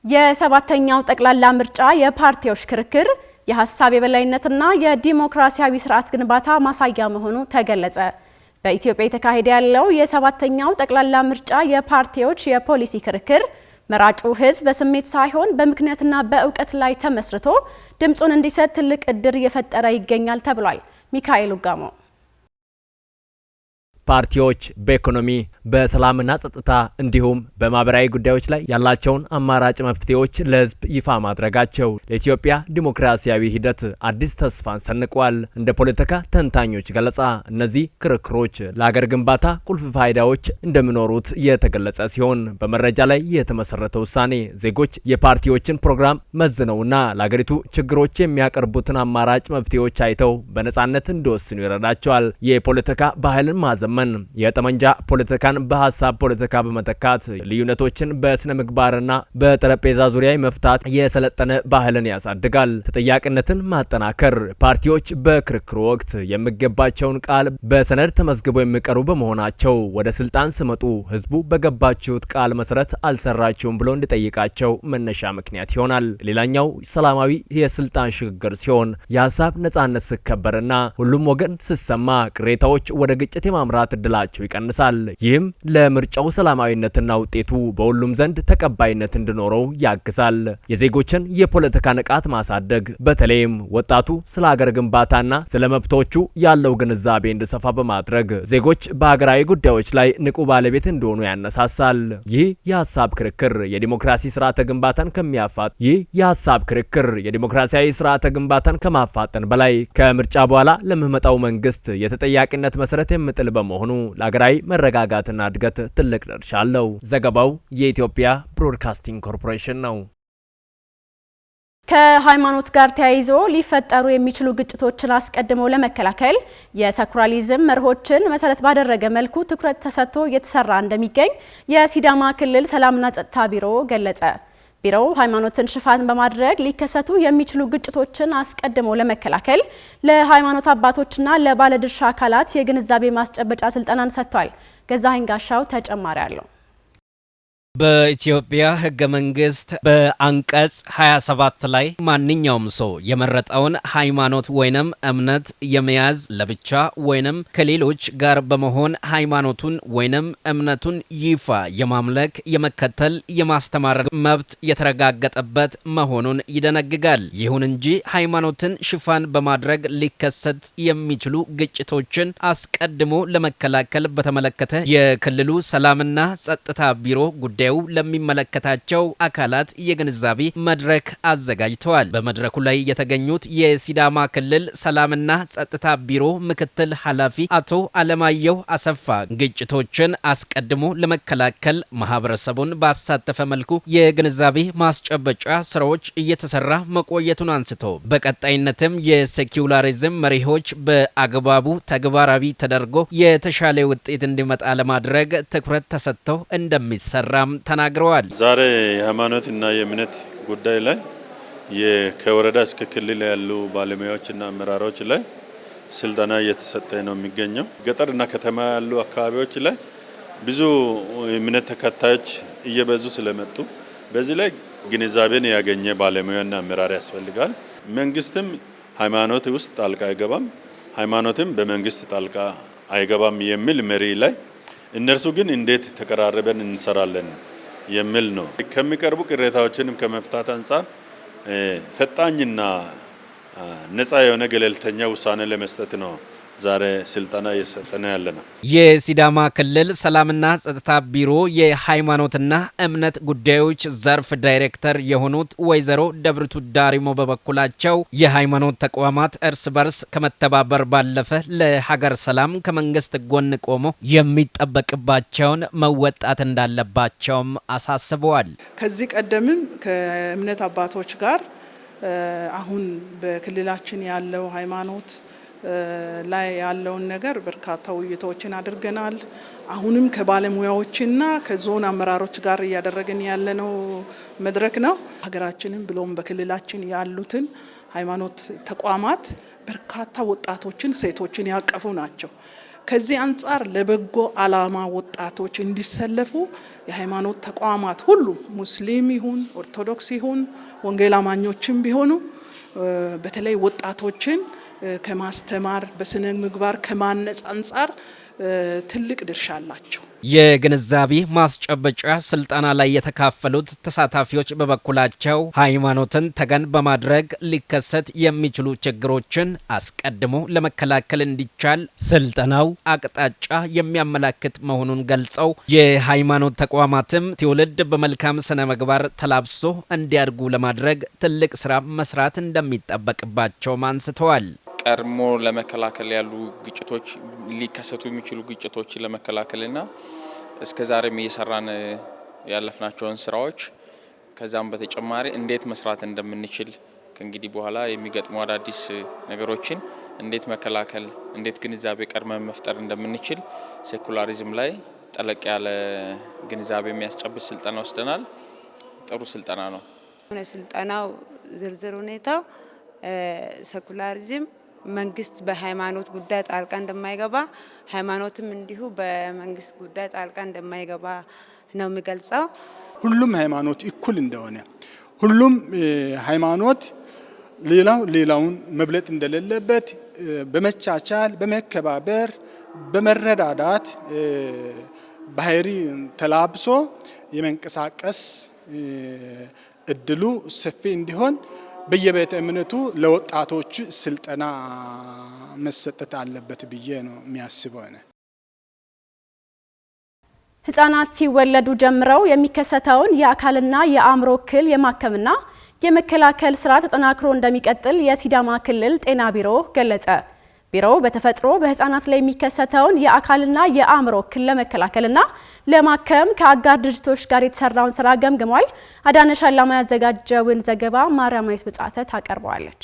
የሰባተኛው ጠቅላላ ምርጫ የፓርቲዎች ክርክር የሀሳብ የበላይነትና የዲሞክራሲያዊ ስርዓት ግንባታ ማሳያ መሆኑ ተገለጸ። በኢትዮጵያ የተካሄደ ያለው የሰባተኛው ጠቅላላ ምርጫ የፓርቲዎች የፖሊሲ ክርክር መራጩ ሕዝብ በስሜት ሳይሆን በምክንያትና በእውቀት ላይ ተመስርቶ ድምጹን እንዲሰጥ ትልቅ እድል እየፈጠረ ይገኛል ተብሏል። ሚካኤል ውጋሞ ፓርቲዎች በኢኮኖሚ በሰላምና ጸጥታ እንዲሁም በማህበራዊ ጉዳዮች ላይ ያላቸውን አማራጭ መፍትሄዎች ለህዝብ ይፋ ማድረጋቸው ለኢትዮጵያ ዲሞክራሲያዊ ሂደት አዲስ ተስፋን ሰንቋል። እንደ ፖለቲካ ተንታኞች ገለጻ እነዚህ ክርክሮች ለሀገር ግንባታ ቁልፍ ፋይዳዎች እንደሚኖሩት የተገለጸ ሲሆን በመረጃ ላይ የተመሰረተ ውሳኔ ዜጎች የፓርቲዎችን ፕሮግራም መዝነውና ለሀገሪቱ ችግሮች የሚያቀርቡትን አማራጭ መፍትሄዎች አይተው በነጻነት እንዲወስኑ ይረዳቸዋል። የፖለቲካ ባህልን ማዘመን ዘመን የጠመንጃ ፖለቲካን በሐሳብ ፖለቲካ በመተካት ልዩነቶችን በስነ ምግባርና በጠረጴዛ ዙሪያ መፍታት የሰለጠነ ባህልን ያሳድጋል። ተጠያቂነትን ማጠናከር ፓርቲዎች በክርክሩ ወቅት የሚገባቸውን ቃል በሰነድ ተመዝግበው የሚቀሩ በመሆናቸው ወደ ስልጣን ሲመጡ ህዝቡ በገባችሁት ቃል መሰረት አልሰራችሁም ብሎ እንዲጠይቃቸው መነሻ ምክንያት ይሆናል። ሌላኛው ሰላማዊ የስልጣን ሽግግር ሲሆን የሀሳብ ነጻነት ሲከበርና ሁሉም ወገን ሲሰማ ቅሬታዎች ወደ ግጭት የማምራት እድላቸው ይቀንሳል። ይህም ለምርጫው ሰላማዊነትና ውጤቱ በሁሉም ዘንድ ተቀባይነት እንዲኖረው ያግዛል። የዜጎችን የፖለቲካ ንቃት ማሳደግ በተለይም ወጣቱ ስለ ሀገር ግንባታና ስለ መብቶቹ ያለው ግንዛቤ እንዲሰፋ በማድረግ ዜጎች በሀገራዊ ጉዳዮች ላይ ንቁ ባለቤት እንዲሆኑ ያነሳሳል። ይህ የሀሳብ ክርክር የዲሞክራሲ ስርዓተ ግንባታን ከማፋጠን በላይ ከምርጫ በኋላ ለሚመጣው መንግስት የተጠያቂነት መሰረት የሚጥል በመሆኑ ለሀገራዊ መረጋጋትና እድገት ትልቅ ድርሻ አለው። ዘገባው የኢትዮጵያ ብሮድካስቲንግ ኮርፖሬሽን ነው። ከሃይማኖት ጋር ተያይዞ ሊፈጠሩ የሚችሉ ግጭቶችን አስቀድሞ ለመከላከል የሴኩላሪዝም መርሆችን መሰረት ባደረገ መልኩ ትኩረት ተሰጥቶ እየተሰራ እንደሚገኝ የሲዳማ ክልል ሰላምና ጸጥታ ቢሮ ገለጸ። ቢሮው ሃይማኖትን ሽፋን በማድረግ ሊከሰቱ የሚችሉ ግጭቶችን አስቀድሞ ለመከላከል ለሃይማኖት አባቶችና ለባለድርሻ አካላት የግንዛቤ ማስጨበጫ ስልጠናን ሰጥቷል። ገዛኸኝ ጋሻው ተጨማሪ አለው። በኢትዮጵያ ሕገ መንግስት በአንቀጽ 27 ላይ ማንኛውም ሰው የመረጠውን ሃይማኖት ወይንም እምነት የመያዝ ለብቻ ወይንም ከሌሎች ጋር በመሆን ሃይማኖቱን ወይንም እምነቱን ይፋ የማምለክ፣ የመከተል፣ የማስተማር መብት የተረጋገጠበት መሆኑን ይደነግጋል። ይሁን እንጂ ሃይማኖትን ሽፋን በማድረግ ሊከሰት የሚችሉ ግጭቶችን አስቀድሞ ለመከላከል በተመለከተ የክልሉ ሰላምና ጸጥታ ቢሮ ጉዳዩ ለሚመለከታቸው አካላት የግንዛቤ መድረክ አዘጋጅተዋል። በመድረኩ ላይ የተገኙት የሲዳማ ክልል ሰላምና ጸጥታ ቢሮ ምክትል ኃላፊ አቶ አለማየሁ አሰፋ ግጭቶችን አስቀድሞ ለመከላከል ማህበረሰቡን ባሳተፈ መልኩ የግንዛቤ ማስጨበጫ ስራዎች እየተሰራ መቆየቱን አንስቶ በቀጣይነትም የሴኩላሪዝም መሪሆች በአግባቡ ተግባራዊ ተደርጎ የተሻለ ውጤት እንዲመጣ ለማድረግ ትኩረት ተሰጥተው እንደሚሰራ ተናግረዋል። ዛሬ የሃይማኖትና የእምነት ጉዳይ ላይ ከወረዳ እስከ ክልል ያሉ ባለሙያዎችና አመራሮች ላይ ስልጠና እየተሰጠ ነው የሚገኘው። ገጠርና ከተማ ያሉ አካባቢዎች ላይ ብዙ እምነት ተከታዮች እየበዙ ስለመጡ በዚህ ላይ ግንዛቤን ያገኘ ባለሙያና አመራር ያስፈልጋል። መንግስትም ሃይማኖት ውስጥ ጣልቃ አይገባም፣ ሃይማኖትም በመንግስት ጣልቃ አይገባም የሚል መሪ ላይ እነርሱ ግን እንዴት ተቀራርበን እንሰራለን የሚል ነው። ከሚቀርቡ ቅሬታዎችንም ከመፍታት አንጻር ፈጣኝና ነፃ የሆነ ገለልተኛ ውሳኔ ለመስጠት ነው ዛሬ ስልጠና እየሰጠነ ያለነው። የሲዳማ ክልል ሰላምና ጸጥታ ቢሮ የሃይማኖትና እምነት ጉዳዮች ዘርፍ ዳይሬክተር የሆኑት ወይዘሮ ደብርቱ ዳሪሞ በበኩላቸው የሃይማኖት ተቋማት እርስ በርስ ከመተባበር ባለፈ ለሀገር ሰላም ከመንግስት ጎን ቆሞ የሚጠበቅባቸውን መወጣት እንዳለባቸውም አሳስበዋል። ከዚህ ቀደምም ከእምነት አባቶች ጋር አሁን በክልላችን ያለው ሃይማኖት ላይ ያለውን ነገር በርካታ ውይይቶችን አድርገናል። አሁንም ከባለሙያዎችና ከዞን አመራሮች ጋር እያደረግን ያለነው መድረክ ነው። ሀገራችንን ብሎም በክልላችን ያሉትን ሃይማኖት ተቋማት በርካታ ወጣቶችን፣ ሴቶችን ያቀፉ ናቸው። ከዚህ አንጻር ለበጎ ዓላማ ወጣቶች እንዲሰለፉ የሃይማኖት ተቋማት ሁሉ ሙስሊም ይሁን ኦርቶዶክስ ይሁን ወንጌል አማኞችም ቢሆኑ በተለይ ወጣቶችን ከማስተማር በስነ ምግባር ከማነጽ አንጻር ትልቅ ድርሻ አላቸው። የግንዛቤ ማስጨበጫ ስልጠና ላይ የተካፈሉት ተሳታፊዎች በበኩላቸው ሃይማኖትን ተገን በማድረግ ሊከሰት የሚችሉ ችግሮችን አስቀድሞ ለመከላከል እንዲቻል ስልጠናው አቅጣጫ የሚያመላክት መሆኑን ገልጸው የሃይማኖት ተቋማትም ትውልድ በመልካም ስነ ምግባር ተላብሶ እንዲያድጉ ለማድረግ ትልቅ ስራ መስራት እንደሚጠበቅባቸውም አንስተዋል። ቀድሞ ለመከላከል ያሉ ግጭቶች ሊከሰቱ የሚችሉ ግጭቶችን ለመከላከልና እስከዛሬም እየሰራን ያለፍናቸውን ስራዎች ከዛም በተጨማሪ እንዴት መስራት እንደምንችል ከእንግዲህ በኋላ የሚገጥሙ አዳዲስ ነገሮችን እንዴት መከላከል እንዴት ግንዛቤ ቀድመን መፍጠር እንደምንችል ሴኩላሪዝም ላይ ጠለቅ ያለ ግንዛቤ የሚያስጨብጥ ስልጠና ወስደናል። ጥሩ ስልጠና ነው። ስልጠናው ዝርዝር ሁኔታው ሴኩላሪዝም መንግስት በሃይማኖት ጉዳይ ጣልቃ እንደማይገባ ሃይማኖትም እንዲሁ በመንግስት ጉዳይ ጣልቃ እንደማይገባ ነው የሚገልጸው። ሁሉም ሃይማኖት እኩል እንደሆነ ሁሉም ሃይማኖት ሌላውን መብለጥ እንደሌለበት በመቻቻል በመከባበር በመረዳዳት ባህሪ ተላብሶ የመንቀሳቀስ እድሉ ሰፊ እንዲሆን በየቤተ እምነቱ ለወጣቶች ስልጠና መሰጠት አለበት ብዬ ነው የሚያስበው። ህጻናት ሲወለዱ ጀምረው የሚከሰተውን የአካልና የአእምሮ እክል የማከምና የመከላከል ስራ ተጠናክሮ እንደሚቀጥል የሲዳማ ክልል ጤና ቢሮ ገለጸ። ቢሮው በተፈጥሮ በህጻናት ላይ የሚከሰተውን የአካልና የአእምሮ እክል ለመከላከልና ለማከም ከአጋር ድርጅቶች ጋር የተሰራውን ስራ ገምግሟል። አዳነሽ አላማ ያዘጋጀውን ዘገባ ማርያማዊት ብጻተ ታቀርበዋለች።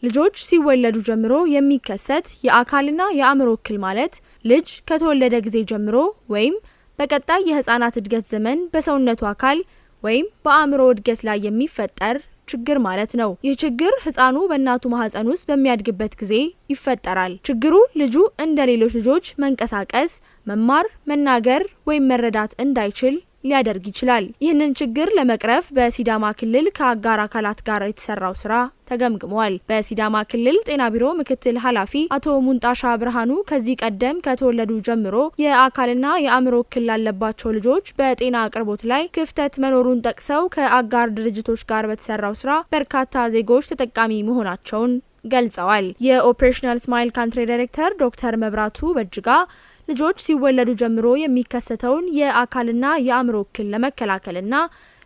ልጆች ሲወለዱ ጀምሮ የሚከሰት የአካልና የአእምሮ እክል ማለት ልጅ ከተወለደ ጊዜ ጀምሮ ወይም በቀጣይ የህፃናት እድገት ዘመን በሰውነቱ አካል ወይም በአእምሮ እድገት ላይ የሚፈጠር ችግር ማለት ነው። ይህ ችግር ህፃኑ በእናቱ ማህፀን ውስጥ በሚያድግበት ጊዜ ይፈጠራል። ችግሩ ልጁ እንደ ሌሎች ልጆች መንቀሳቀስ፣ መማር፣ መናገር ወይም መረዳት እንዳይችል ሊያደርግ ይችላል። ይህንን ችግር ለመቅረፍ በሲዳማ ክልል ከአጋር አካላት ጋር የተሰራው ስራ ተገምግሟል። በሲዳማ ክልል ጤና ቢሮ ምክትል ኃላፊ አቶ ሙንጣሻ ብርሃኑ ከዚህ ቀደም ከተወለዱ ጀምሮ የአካልና የአእምሮ እክል ላለባቸው ልጆች በጤና አቅርቦት ላይ ክፍተት መኖሩን ጠቅሰው ከአጋር ድርጅቶች ጋር በተሰራው ስራ በርካታ ዜጎች ተጠቃሚ መሆናቸውን ገልጸዋል። የኦፕሬሽናል ስማይል ካንትሪ ዳይሬክተር ዶክተር መብራቱ በጅጋ ልጆች ሲወለዱ ጀምሮ የሚከሰተውን የአካልና የአእምሮ እክል ለመከላከልና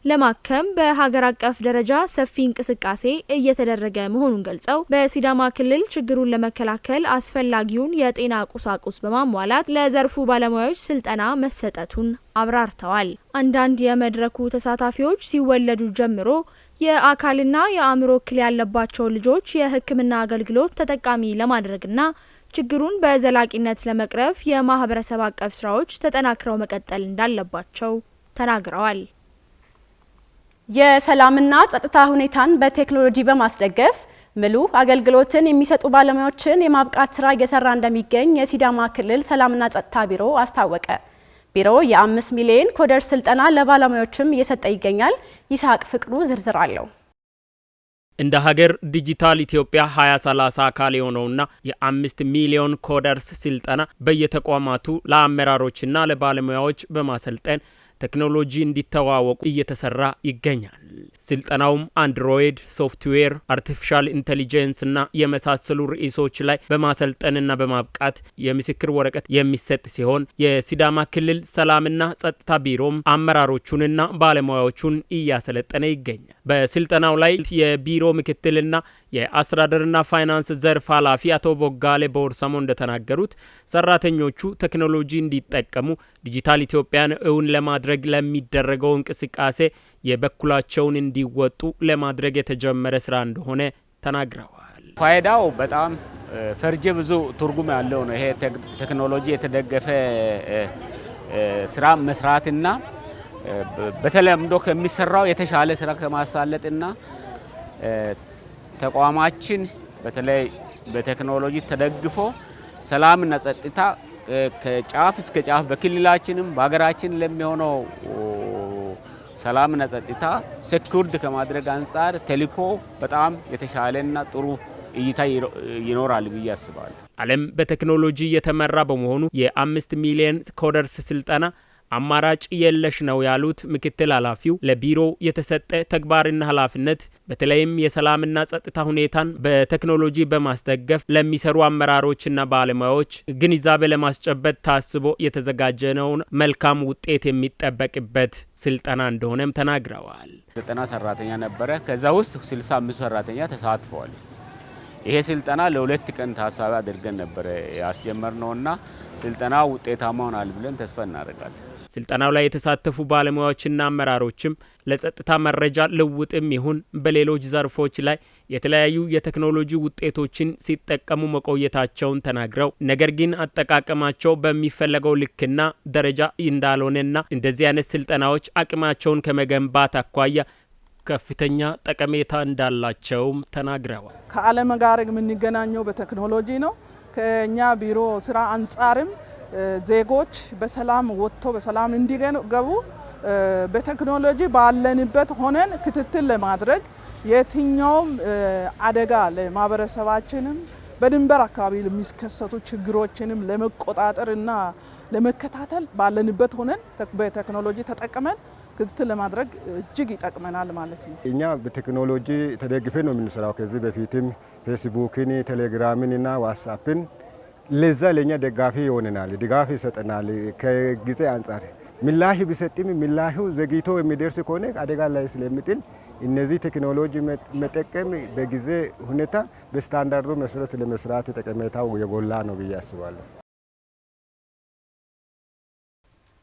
ለማከም በሀገር አቀፍ ደረጃ ሰፊ እንቅስቃሴ እየተደረገ መሆኑን ገልጸው በሲዳማ ክልል ችግሩን ለመከላከል አስፈላጊውን የጤና ቁሳቁስ በማሟላት ለዘርፉ ባለሙያዎች ስልጠና መሰጠቱን አብራርተዋል። አንዳንድ የመድረኩ ተሳታፊዎች ሲወለዱ ጀምሮ የአካልና የአእምሮ እክል ያለባቸው ልጆች የሕክምና አገልግሎት ተጠቃሚ ለማድረግና ችግሩን በዘላቂነት ለመቅረፍ የማህበረሰብ አቀፍ ስራዎች ተጠናክረው መቀጠል እንዳለባቸው ተናግረዋል። የሰላምና ጸጥታ ሁኔታን በቴክኖሎጂ በማስደገፍ ምሉ አገልግሎትን የሚሰጡ ባለሙያዎችን የማብቃት ስራ እየሰራ እንደሚገኝ የሲዳማ ክልል ሰላምና ጸጥታ ቢሮ አስታወቀ። ቢሮው የ5 ሚሊዮን ኮደር ስልጠና ለባለሙያዎችም እየሰጠ ይገኛል። ይስሐቅ ፍቅሩ ዝርዝር አለው። እንደ ሀገር ዲጂታል ኢትዮጵያ 2030 አካል የሆነውና የ5 ሚሊዮን ኮደርስ ስልጠና በየተቋማቱ ለአመራሮችና ለባለሙያዎች በማሰልጠን ቴክኖሎጂ እንዲተዋወቁ እየተሰራ ይገኛል። ስልጠናውም አንድሮይድ ሶፍትዌር፣ አርቲፊሻል ኢንተሊጀንስ እና የመሳሰሉ ርዕሶች ላይ በማሰልጠንና በማብቃት የምስክር ወረቀት የሚሰጥ ሲሆን የሲዳማ ክልል ሰላምና ጸጥታ ቢሮም አመራሮቹንና ባለሙያዎቹን እያሰለጠነ ይገኛል። በስልጠናው ላይ የቢሮ ምክትልና የአስተዳደርና ፋይናንስ ዘርፍ ኃላፊ አቶ ቦጋሌ ቦርሳሞ እንደተናገሩት ሰራተኞቹ ቴክኖሎጂ እንዲጠቀሙ ዲጂታል ኢትዮጵያን እውን ለማድረግ ለሚደረገው እንቅስቃሴ የበኩላቸውን እንዲወጡ ለማድረግ የተጀመረ ስራ እንደሆነ ተናግረዋል። ፋይዳው በጣም ፈርጀ ብዙ ትርጉም ያለው ነው። ይሄ ቴክኖሎጂ የተደገፈ ስራ መስራትና በተለምዶ ከሚሰራው የተሻለ ስራ ከማሳለጥና ተቋማችን በተለይ በቴክኖሎጂ ተደግፎ ሰላምና ጸጥታ ከጫፍ እስከ ጫፍ በክልላችንም በሀገራችን ለሚሆነው ሰላምና ጸጥታ ሴኩርድ ከማድረግ አንጻር ተልዕኮ በጣም የተሻለና ጥሩ እይታ ይኖራል ብዬ አስባለሁ። ዓለም በቴክኖሎጂ የተመራ በመሆኑ የ5 ሚሊዮን ኮደርስ ስልጠና አማራጭ የለሽ ነው ያሉት ምክትል ኃላፊው ለቢሮው የተሰጠ ተግባርና ኃላፊነት በተለይም የሰላምና ጸጥታ ሁኔታን በቴክኖሎጂ በማስደገፍ ለሚሰሩ አመራሮችና ባለሙያዎች ግንዛቤ ለማስጨበጥ ታስቦ የተዘጋጀ ነውን መልካም ውጤት የሚጠበቅበት ስልጠና እንደሆነም ተናግረዋል። 90 ሰራተኛ ነበረ። ከዛ ውስጥ 65 ሰራተኛ ተሳትፈዋል። ይሄ ስልጠና ለ2 ቀን ታሳቢ አድርገን ነበር ያስጀመርነውና ስልጠናው ውጤታማ ሆናል ብለን ተስፋ እናደርጋለን። ስልጠናው ላይ የተሳተፉ ባለሙያዎችና አመራሮችም ለጸጥታ መረጃ ልውጥም ይሁን በሌሎች ዘርፎች ላይ የተለያዩ የቴክኖሎጂ ውጤቶችን ሲጠቀሙ መቆየታቸውን ተናግረው ነገር ግን አጠቃቀማቸው በሚፈለገው ልክና ደረጃ እንዳልሆነና እንደዚህ አይነት ስልጠናዎች አቅማቸውን ከመገንባት አኳያ ከፍተኛ ጠቀሜታ እንዳላቸውም ተናግረዋል። ከዓለም ጋር የምንገናኘው በቴክኖሎጂ ነው። ከኛ ቢሮ ስራ አንጻርም ዜጎች በሰላም ወጥቶ በሰላም እንዲገቡ በቴክኖሎጂ ባለንበት ሆነን ክትትል ለማድረግ የትኛውም አደጋ ለማህበረሰባችንም በድንበር አካባቢ የሚከሰቱ ችግሮችንም ለመቆጣጠርና ለመከታተል ባለንበት ሆነን በቴክኖሎጂ ተጠቅመን ክትትል ለማድረግ እጅግ ይጠቅመናል ማለት ነው። እኛ በቴክኖሎጂ ተደግፈን ነው የምንሰራው። ከዚህ በፊትም ፌስቡክን፣ ቴሌግራምን እና ዋትስአፕን ለዛ ለኛ ደጋፊ ይሆነናል፣ ድጋፍ ይሰጠናል። ከጊዜ አንጻር ምላሽ ቢሰጥም ምላሹ ዘግይቶ የሚደርስ ከሆነ አደጋ ላይ ስለሚጥል እነዚህ ቴክኖሎጂ መጠቀም በጊዜ ሁኔታ በስታንዳርዱ መሰረት ለመስራት ጠቀሜታው የጎላ ነው ብዬ አስባለሁ።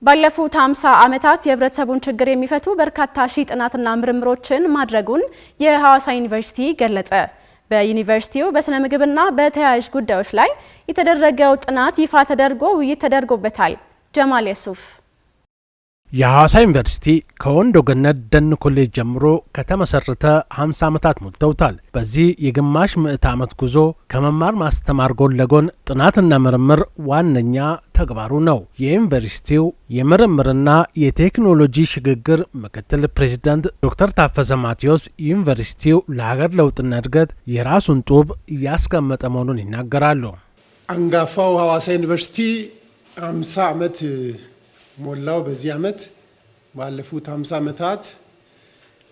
ባለፉት 50 ዓመታት የህብረተሰቡን ችግር የሚፈቱ በርካታ ሺህ ጥናትና ምርምሮችን ማድረጉን የሐዋሳ ዩኒቨርሲቲ ገለጸ። በዩኒቨርሲቲው በስነ ምግብና በተያያዥ ጉዳዮች ላይ የተደረገው ጥናት ይፋ ተደርጎ ውይይት ተደርጎበታል። ጀማል የሱፍ የሐዋሳ ዩኒቨርሲቲ ከወንዶ ገነት ደን ኮሌጅ ጀምሮ ከተመሰረተ 50 ዓመታት ሞልተውታል። በዚህ የግማሽ ምዕተ ዓመት ጉዞ ከመማር ማስተማር ጎን ለጎን ጥናትና ምርምር ዋነኛ ተግባሩ ነው። የዩኒቨርሲቲው የምርምርና የቴክኖሎጂ ሽግግር ምክትል ፕሬዚዳንት ዶክተር ታፈሰ ማቴዎስ ዩኒቨርሲቲው ለሀገር ለውጥና እድገት የራሱን ጡብ እያስቀመጠ መሆኑን ይናገራሉ። አንጋፋው ሐዋሳ ዩኒቨርሲቲ 50 ዓመት ሞላው። በዚህ ዓመት ባለፉት 50 ዓመታት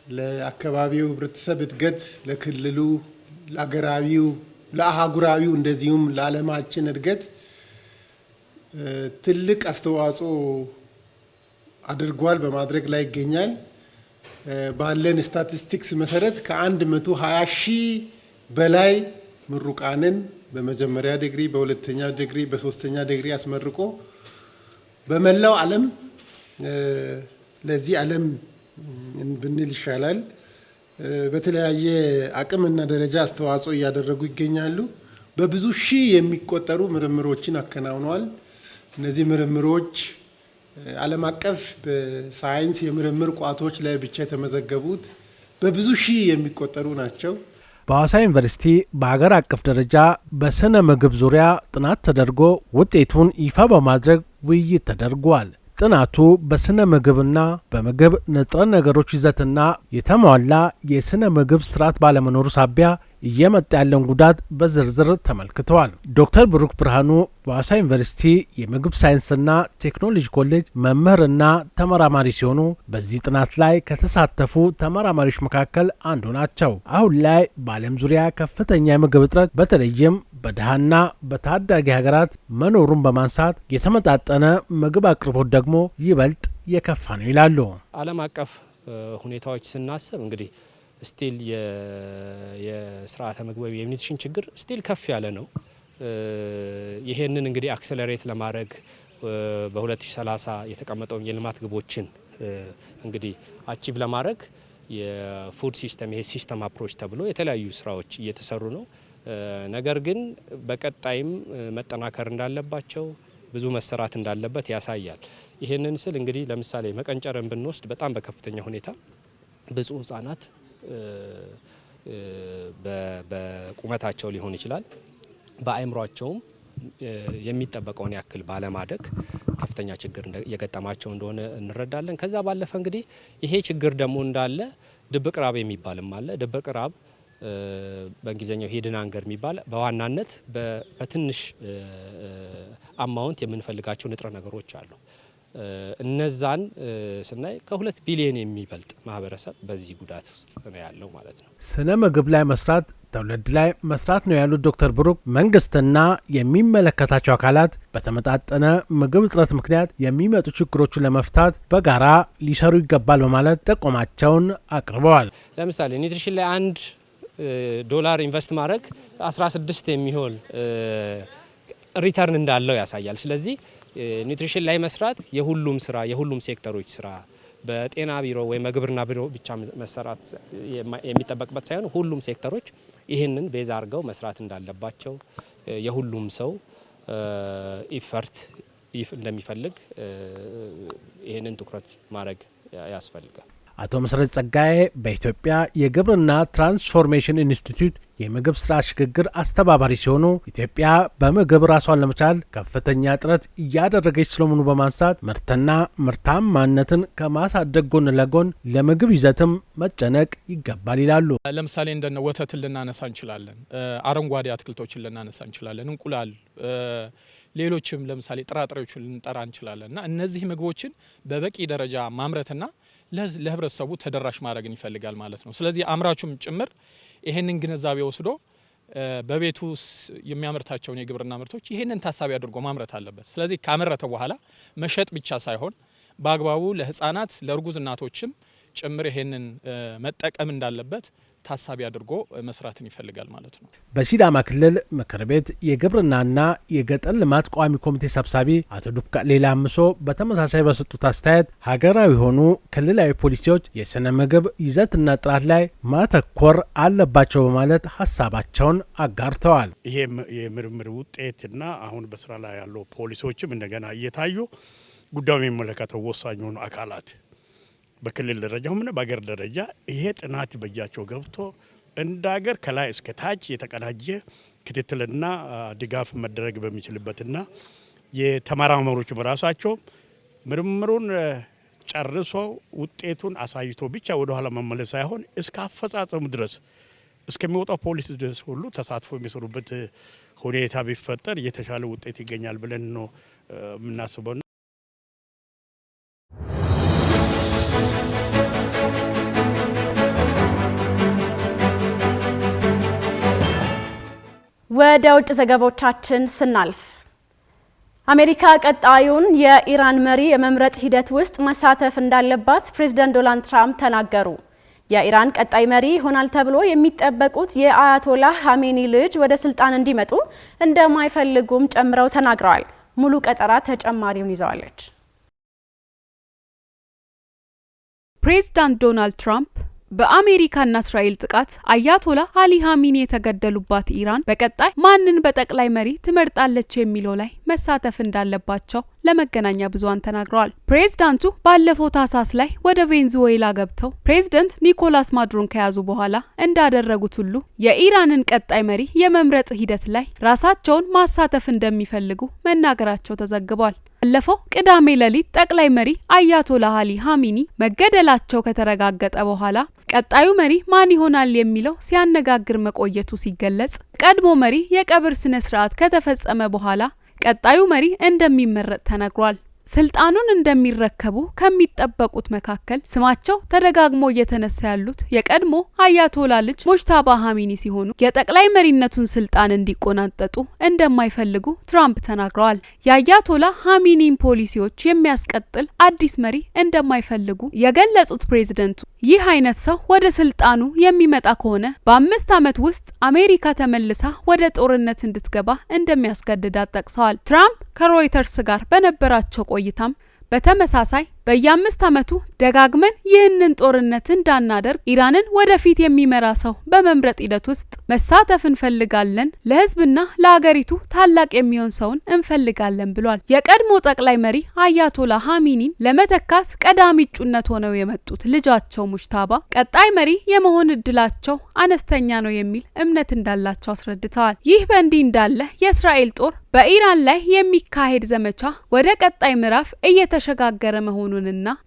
ለአካባቢው ህብረተሰብ እድገት፣ ለክልሉ፣ ለአገራዊው፣ ለአህጉራዊው እንደዚሁም ለዓለማችን እድገት ትልቅ አስተዋጽኦ አድርጓል፣ በማድረግ ላይ ይገኛል። ባለን ስታቲስቲክስ መሰረት ከ120 ሺህ በላይ ምሩቃንን በመጀመሪያ ዲግሪ፣ በሁለተኛ ዲግሪ፣ በሶስተኛ ዲግሪ አስመርቆ በመላው ዓለም ለዚህ ዓለም ብንል ይሻላል በተለያየ አቅምና ደረጃ አስተዋጽኦ እያደረጉ ይገኛሉ። በብዙ ሺህ የሚቆጠሩ ምርምሮችን አከናውነዋል። እነዚህ ምርምሮች ዓለም አቀፍ በሳይንስ የምርምር ቋቶች ላይ ብቻ የተመዘገቡት በብዙ ሺህ የሚቆጠሩ ናቸው። በሐዋሳ ዩኒቨርሲቲ በሀገር አቀፍ ደረጃ በስነ ምግብ ዙሪያ ጥናት ተደርጎ ውጤቱን ይፋ በማድረግ ውይይት ተደርጓል። ጥናቱ በስነ ምግብና በምግብ ንጥረ ነገሮች ይዘትና የተሟላ የስነ ምግብ ስርዓት ባለመኖሩ ሳቢያ እየመጣ ያለውን ጉዳት በዝርዝር ተመልክተዋል። ዶክተር ብሩክ ብርሃኑ በሐዋሳ ዩኒቨርሲቲ የምግብ ሳይንስና ቴክኖሎጂ ኮሌጅ መምህርና ተመራማሪ ሲሆኑ በዚህ ጥናት ላይ ከተሳተፉ ተመራማሪዎች መካከል አንዱ ናቸው። አሁን ላይ በዓለም ዙሪያ ከፍተኛ የምግብ እጥረት በተለይም በድሃና በታዳጊ ሀገራት መኖሩን በማንሳት የተመጣጠነ ምግብ አቅርቦት ደግሞ ይበልጥ የከፋ ነው ይላሉ። ዓለም አቀፍ ሁኔታዎች ስናስብ እንግዲህ ስቲል የስርዓተ ምግብ የኒውትሪሽን ችግር ስቲል ከፍ ያለ ነው። ይሄንን እንግዲህ አክሰለሬት ለማድረግ በ2030 የተቀመጠውን የልማት ግቦችን እንግዲህ አቺቭ ለማድረግ የፉድ ሲስተም ይሄ ሲስተም አፕሮች ተብሎ የተለያዩ ስራዎች እየተሰሩ ነው። ነገር ግን በቀጣይም መጠናከር እንዳለባቸው ብዙ መሰራት እንዳለበት ያሳያል። ይሄንን ስል እንግዲህ ለምሳሌ መቀንጨርን ብንወስድ በጣም በከፍተኛ ሁኔታ ብዙ ህጻናት በቁመታቸው ሊሆን ይችላል በአእምሯቸውም የሚጠበቀውን ያክል ባለማደግ ከፍተኛ ችግር የገጠማቸው እንደሆነ እንረዳለን። ከዛ ባለፈ እንግዲህ ይሄ ችግር ደግሞ እንዳለ ድብቅ ራብ የሚባልም አለ። ድብቅ ራብ በእንግሊዝኛው ሂድን ሃንገር የሚባል በዋናነት በትንሽ አማውንት የምንፈልጋቸው ንጥረ ነገሮች አሉ። እነዛን ስናይ ከ2 ቢሊዮን የሚበልጥ ማህበረሰብ በዚህ ጉዳት ውስጥ ነው ያለው ማለት ነው። ስነ ምግብ ላይ መስራት ትውልድ ላይ መስራት ነው ያሉት ዶክተር ብሩክ መንግስትና የሚመለከታቸው አካላት በተመጣጠነ ምግብ እጥረት ምክንያት የሚመጡ ችግሮችን ለመፍታት በጋራ ሊሰሩ ይገባል በማለት ጠቆማቸውን አቅርበዋል። ለምሳሌ ኒውትሪሽን ላይ $1 ኢንቨስት ማድረግ 16 የሚሆን ሪተርን እንዳለው ያሳያል። ስለዚህ ኒውትሪሽን ላይ መስራት የሁሉም ስራ የሁሉም ሴክተሮች ስራ በጤና ቢሮ ወይ በግብርና ቢሮ ብቻ መሰራት የሚጠበቅበት ሳይሆን ሁሉም ሴክተሮች ይህንን ቤዛ አድርገው መስራት እንዳለባቸው የሁሉም ሰው ኢፈርት እንደሚፈልግ ይህንን ትኩረት ማድረግ ያስፈልጋል። አቶ መሰረት ጸጋዬ በኢትዮጵያ የግብርና ትራንስፎርሜሽን ኢንስቲትዩት የምግብ ስራ ሽግግር አስተባባሪ ሲሆኑ ኢትዮጵያ በምግብ ራሷን ለመቻል ከፍተኛ ጥረት እያደረገች ስለመሆኑ በማንሳት ምርትና ምርታማነትን ከማሳደግ ጎን ለጎን ለምግብ ይዘትም መጨነቅ ይገባል ይላሉ። ለምሳሌ እንደነ ወተትን ልናነሳ እንችላለን፣ አረንጓዴ አትክልቶችን ልናነሳ እንችላለን፣ እንቁላል፣ ሌሎችም ለምሳሌ ጥራጥሬዎችን ልንጠራ እንችላለን እና እነዚህ ምግቦችን በበቂ ደረጃ ማምረትና ለህብረተሰቡ ተደራሽ ማድረግን ይፈልጋል ማለት ነው። ስለዚህ አምራቹም ጭምር ይሄንን ግንዛቤ ወስዶ በቤቱ የሚያመርታቸውን የግብርና ምርቶች ይሄንን ታሳቢ አድርጎ ማምረት አለበት። ስለዚህ ካመረተ በኋላ መሸጥ ብቻ ሳይሆን በአግባቡ ለህፃናት ለእርጉዝ እናቶችም ጭምር ይሄንን መጠቀም እንዳለበት ታሳቢ አድርጎ መስራትን ይፈልጋል ማለት ነው። በሲዳማ ክልል ምክር ቤት የግብርናና የገጠር ልማት ቋሚ ኮሚቴ ሰብሳቢ አቶ ዱካ ሌላ አምሶ በተመሳሳይ በሰጡት አስተያየት ሀገራዊ የሆኑ ክልላዊ ፖሊሲዎች የስነ ምግብ ይዘትና ጥራት ላይ ማተኮር አለባቸው በማለት ሀሳባቸውን አጋርተዋል። ይሄ የምርምር ውጤትና አሁን በስራ ላይ ያለው ፖሊሲዎችም እንደገና እየታዩ ጉዳዩ የሚመለከተው ወሳኝ የሆኑ አካላት በክልል ደረጃ ሆነ በአገር ደረጃ ይሄ ጥናት በእጃቸው ገብቶ እንደ ሀገር ከላይ እስከ ታች የተቀናጀ ክትትልና ድጋፍ መደረግ በሚችልበትና የተመራማሪዎች በራሳቸው ምርምሩን ጨርሶ ውጤቱን አሳይቶ ብቻ ወደ ኋላ መመለስ ሳይሆን እስከ አፈጻጸሙ ድረስ እስከሚወጣው ፖሊሲ ድረስ ሁሉ ተሳትፎ የሚሰሩበት ሁኔታ ቢፈጠር የተሻለ ውጤት ይገኛል ብለን ነው የምናስበው። ወደ ውጭ ዘገባዎቻችን ስናልፍ አሜሪካ ቀጣዩን የኢራን መሪ የመምረጥ ሂደት ውስጥ መሳተፍ እንዳለባት ፕሬዝዳንት ዶናልድ ትራምፕ ተናገሩ። የኢራን ቀጣይ መሪ ይሆናል ተብሎ የሚጠበቁት የአያቶላህ ኻሜኒ ልጅ ወደ ስልጣን እንዲመጡ እንደማይፈልጉም ጨምረው ተናግረዋል። ሙሉ ቀጠራ ተጨማሪውን ይዘዋለች። ፕሬዝዳንት ዶናልድ ትራምፕ በአሜሪካና እስራኤል ጥቃት አያቶላ አሊ ኻሜኒ የተገደሉባት ኢራን በቀጣይ ማንን በጠቅላይ መሪ ትመርጣለች የሚለው ላይ መሳተፍ እንዳለባቸው ለመገናኛ ብዙሃን ተናግረዋል። ፕሬዝዳንቱ ባለፈው ታህሳስ ላይ ወደ ቬንዙዌላ ገብተው ፕሬዝዳንት ኒኮላስ ማዱሮን ከያዙ በኋላ እንዳደረጉት ሁሉ የኢራንን ቀጣይ መሪ የመምረጥ ሂደት ላይ ራሳቸውን ማሳተፍ እንደሚፈልጉ መናገራቸው ተዘግቧል። ባለፈው ቅዳሜ ሌሊት ጠቅላይ መሪ አያቶላህ አሊ ኻሜኒ መገደላቸው ከተረጋገጠ በኋላ ቀጣዩ መሪ ማን ይሆናል የሚለው ሲያነጋግር መቆየቱ ሲገለጽ፣ ቀድሞ መሪ የቀብር ስነ ስርዓት ከተፈጸመ በኋላ ቀጣዩ መሪ እንደሚመረጥ ተነግሯል። ስልጣኑን እንደሚረከቡ ከሚጠበቁት መካከል ስማቸው ተደጋግሞ እየተነሳ ያሉት የቀድሞ አያቶላ ልጅ ሙጅታባ ኻሜኒ ሲሆኑ የጠቅላይ መሪነቱን ስልጣን እንዲቆናጠጡ እንደማይፈልጉ ትራምፕ ተናግረዋል። የአያቶላ ኻሜኒን ፖሊሲዎች የሚያስቀጥል አዲስ መሪ እንደማይፈልጉ የገለጹት ፕሬዝደንቱ ይህ አይነት ሰው ወደ ስልጣኑ የሚመጣ ከሆነ በ5 ዓመት ውስጥ አሜሪካ ተመልሳ ወደ ጦርነት እንድትገባ እንደሚያስገድዳት ጠቅሰዋል። ትራምፕ ከሮይተርስ ጋር በነበራቸው ቆይታም በተመሳሳይ በየ5 ዓመቱ ደጋግመን ይህንን ጦርነት እንዳናደርግ ኢራንን ወደፊት የሚመራ ሰው በመምረጥ ሂደት ውስጥ መሳተፍ እንፈልጋለን፣ ለህዝብና ለሀገሪቱ ታላቅ የሚሆን ሰውን እንፈልጋለን ብሏል። የቀድሞ ጠቅላይ መሪ አያቶላ ኻሜኒን ለመተካት ቀዳሚ እጩነት ሆነው የመጡት ልጃቸው ሙጅታባ ቀጣይ መሪ የመሆን እድላቸው አነስተኛ ነው የሚል እምነት እንዳላቸው አስረድተዋል። ይህ በእንዲህ እንዳለ የእስራኤል ጦር በኢራን ላይ የሚካሄድ ዘመቻ ወደ ቀጣይ ምዕራፍ እየተሸጋገረ መሆኑንና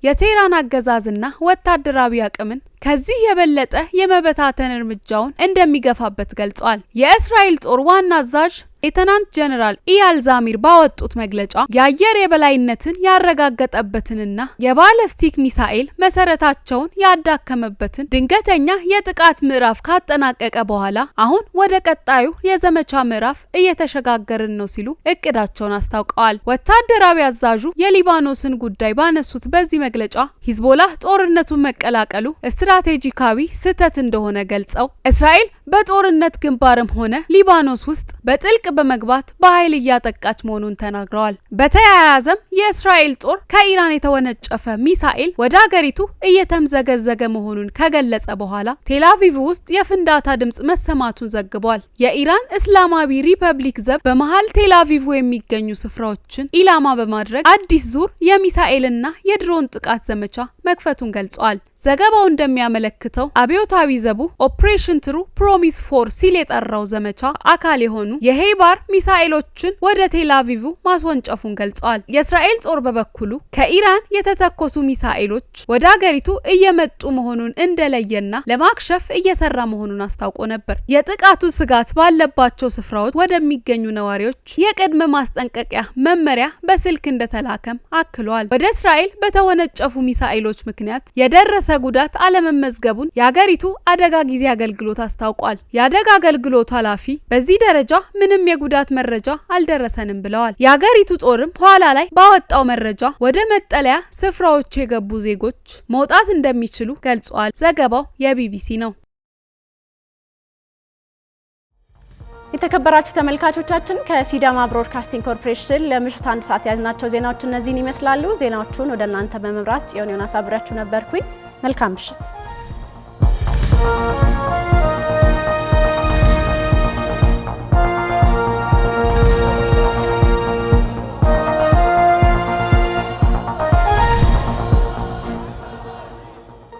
የቴህራን አገዛዝና ወታደራዊ አቅምን ከዚህ የበለጠ የመበታተን እርምጃውን እንደሚገፋበት ገልጿል። የእስራኤል ጦር ዋና አዛዥ ሌተናንት ጀነራል ኢያል ዛሚር ባወጡት መግለጫ የአየር የበላይነትን ያረጋገጠበትንና የባለስቲክ ሚሳኤል መሰረታቸውን ያዳከመበትን ድንገተኛ የጥቃት ምዕራፍ ካጠናቀቀ በኋላ አሁን ወደ ቀጣዩ የዘመቻ ምዕራፍ እየተሸጋገርን ነው ሲሉ እቅዳቸውን አስታውቀዋል። ወታደራዊ አዛዡ የሊባኖስን ጉዳይ ባነሱት በዚህ መግለጫ ሂዝቦላህ ጦርነቱን መቀላቀሉ ስትራቴጂካዊ ስህተት እንደሆነ ገልጸው እስራኤል በጦርነት ግንባርም ሆነ ሊባኖስ ውስጥ በጥልቅ በመግባት በኃይል እያጠቃች መሆኑን ተናግረዋል። በተያያዘም የእስራኤል ጦር ከኢራን የተወነጨፈ ሚሳኤል ወደ ሀገሪቱ እየተምዘገዘገ መሆኑን ከገለጸ በኋላ ቴልአቪቭ ውስጥ የፍንዳታ ድምጽ መሰማቱን ዘግቧል። የኢራን እስላማዊ ሪፐብሊክ ዘብ በመሃል ቴልአቪቭ የሚገኙ ስፍራዎችን ኢላማ በማድረግ አዲስ ዙር የሚሳኤልና የድሮን ጥቃት ዘመቻ መክፈቱን ገልጿል። ዘገባው እንደሚያመለክተው አብዮታዊ ዘቡ ኦፕሬሽን ትሩ ፕሮሚስ ፎር ሲል የጠራው ዘመቻ አካል የሆኑ የሄይባር ሚሳኤሎችን ወደ ቴልአቪቭ ማስወንጨፉን ገልጿል። የእስራኤል ጦር በበኩሉ ከኢራን የተተኮሱ ሚሳኤሎች ወደ ሀገሪቱ እየመጡ መሆኑን እንደለየና ለማክሸፍ እየሰራ መሆኑን አስታውቆ ነበር። የጥቃቱ ስጋት ባለባቸው ስፍራዎች ወደሚገኙ ነዋሪዎች የቅድመ ማስጠንቀቂያ መመሪያ በስልክ እንደተላከም አክሏል። ወደ እስራኤል በተወነጨፉ ሚሳኤሎች ምክንያት የደረሰ ጉዳት አለመመዝገቡን የሀገሪቱ አደጋ ጊዜ አገልግሎት አስታውቋል። የአደጋ አገልግሎት ኃላፊ በዚህ ደረጃ ምንም የጉዳት መረጃ አልደረሰንም ብለዋል። የሀገሪቱ ጦርም ኋላ ላይ ባወጣው መረጃ ወደ መጠለያ ስፍራዎች የገቡ ዜጎች መውጣት እንደሚችሉ ገልጿል። ዘገባው የቢቢሲ ነው። የተከበራችሁ ተመልካቾቻችን ከሲዳማ ብሮድካስቲንግ ኮርፖሬሽን ለምሽት 1 ሰዓት ያዝናቸው ዜናዎች እነዚህን ይመስላሉ። ዜናዎቹን ወደ እናንተ በመምራት ጽዮን ዮናስ አብሬያችሁ ነበርኩኝ። መልካም ምሽት።